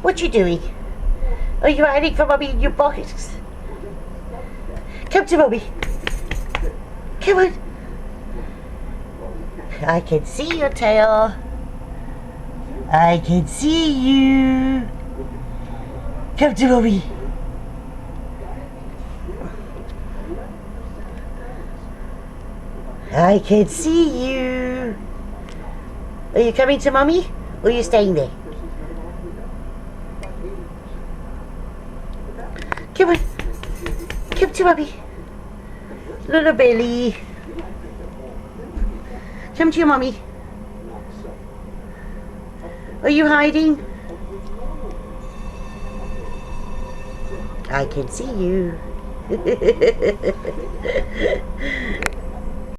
What you doing? Are you hiding from Mommy in your box? Come to Mommy. Come on. I can see your tail. I can see you. Come to Mommy. I can see you. Are you coming to Mommy? Or are you staying there? Come on. Come to Mommy. Little belly. Come to your Mommy. Are you hiding? I can see you.